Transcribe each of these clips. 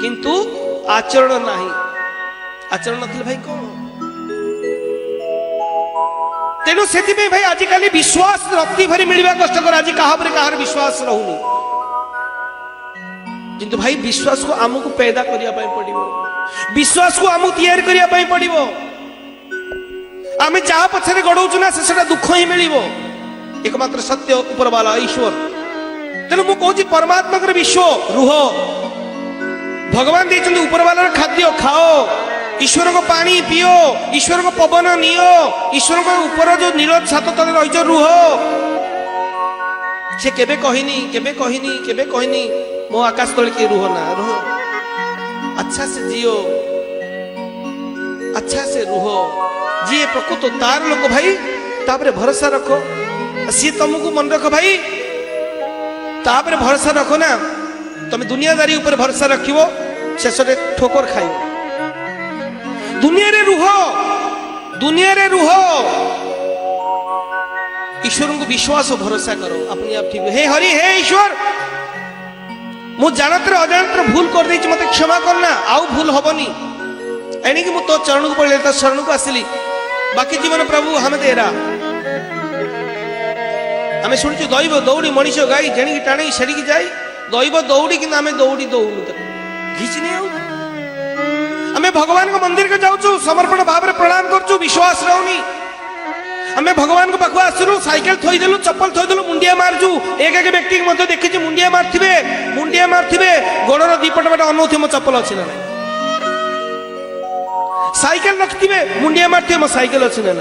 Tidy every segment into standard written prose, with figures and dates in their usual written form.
किंतु आचरण नहीं। आचरण नथिले भाई कौन तेणु से भाई आजिकल विश्वास रत्ती भरी मिलवा कष्टकर। आज कहा विश्वास रहूनी किंतु भाई विश्वास को आमको पैदा करने पड़ो। विश्वास को आमको तैयार करने पड़ो। आम जहाँ पछरे गड़ौचु ना से दुख ही मिल एकमात्र सत्य ऊपर वाला ईश्वर। तेणु मु कहूँ परमात्मा विश्व रुह भगवान देते ऊपर वाला खाद्य खाओ ईश्वर को पानी पिओ ईश्वर को पवन नियो ईश्वर को ऊपर जो नील छात तले रही रुह। से केबे कहनी मो आकाश तले किए रुह ना रुह अच्छा से जियो अच्छा से रुह जी प्रकृत तार लोक भाई तापरे भरोसा रखो सी तुमको मन रख भाई तापरे भरोसा रखो ना तुम दुनियादारी ऊपर भरोसा रखिवो शेष ठोकर खाइब। दुनिया रे रुह ईश्वर को विश्वास और भरोसा करो अपने आप ठीक। हे हरि हे ईश्वर मु जानतर अजानतर भूल कर देछि मते क्षमा करना आउ भूल हबनी एणिक मु तो चरण को पड़े तो शरण को आसिली बाकी जीवन प्रभु हमें देरा। आम शुणु दैव दौड़ी मनीष गाई जेणिक टाणी सेड़िकी जाए दैव दौड़ी कि आम दौड़ी दौड़ू घिची नहीं आम भगवान को मंदिर के जाऊँ समर्पण भाव में प्रणाम करूँ विश्वास रहूनी। आम भगवान को पाखु आसलु साइकेल थईदेलु चप्पल थईदेलु मुंडिया मारजु एक एक व्यक्ति मध्य देखी मुंडिया मारथिबे गोड़र दीपट बाटे अनौथि मो चप्पल अच्छी ना साइकेल रखिथे मुंडिया मारथिबे मो साइकेल अच्छी ना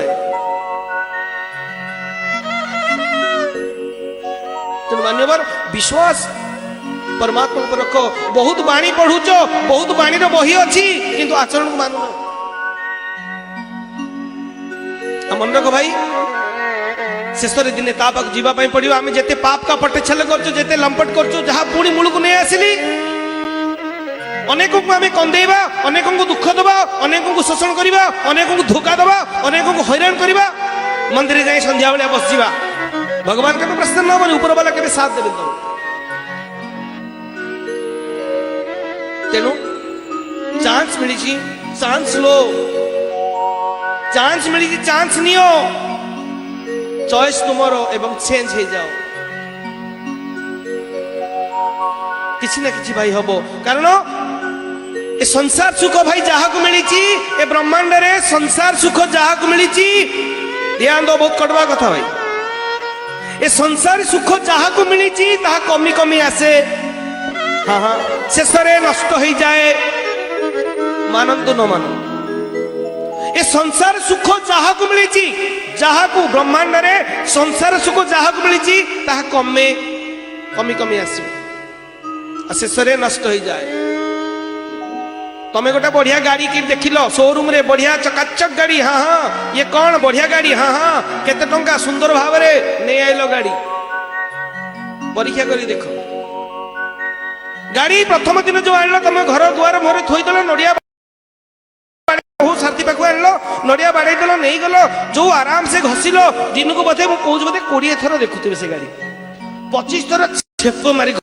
मान्यवर विश्वास परमात्मा को रखो। बहुत बाणी पढ़ुच बहुत बाणी रो बही अच्छी किंतु आचरण को मानु मन रख भाई शेष दिन ता पाक जीवा पड़ो। आम जिते पाप का पटे छल करते लंपट कर जहाँ पुणी मूल को नहीं आसिली अनेक आम कंदेवा अनेक दुख दबा अनेक शोषण करवा अनेक धोखा दबा अनेक हैरान करवा मंदिर जाए संध्या बेले बस जा भगवान के प्रश्न न बने ऊपर वाला के साथ देवे तुम। तेणु चांस मिली चांस लो चांस मिली चांस नियो चॉइस तुमरो एवं चेंज हो जाओ किसी ना किसी भाई हबो कारण ए संसार सुख भाई जहाँ को मिली ए ब्रह्मांड रे संसार सुख जहाँ को मिली ध्यान दो बहुत कड़वा कथा भाई ए संसार सुख जहाँ को मिली ताहा कमी कमी आसे हाँ हाँ शेष नष्ट हो जाए मानंतु न मानंतु ए संसार सुख जहाँ को मिली जहाँ को ब्रह्मांड रे संसार सुख जहाँ को मिली ताहा कमे कमी कमी आसो शेष नष्ट हो जाए। तमें गोटे बढ़िया गाड़ी कि देख लो शोरूम रे बढ़िया चकाचक गाड़ी हाँ हाँ ये कौन बढ़िया गाड़ी हाँ हाँ केते टंका सुंदर भाव नहीं आइलो गाड़ी परीक्षा करी देखो गाड़ी प्रथम दिन जो आनल तुम घर दुआर मोहर थईदेल नड़िया बहुत साथी पाक आनल नड़िया बाड़ेदेल नहीं गल जो आराम से घसील दिन को बोधे मुझे 20 थर देखुवे से गाड़ी 25 थर छेप मारी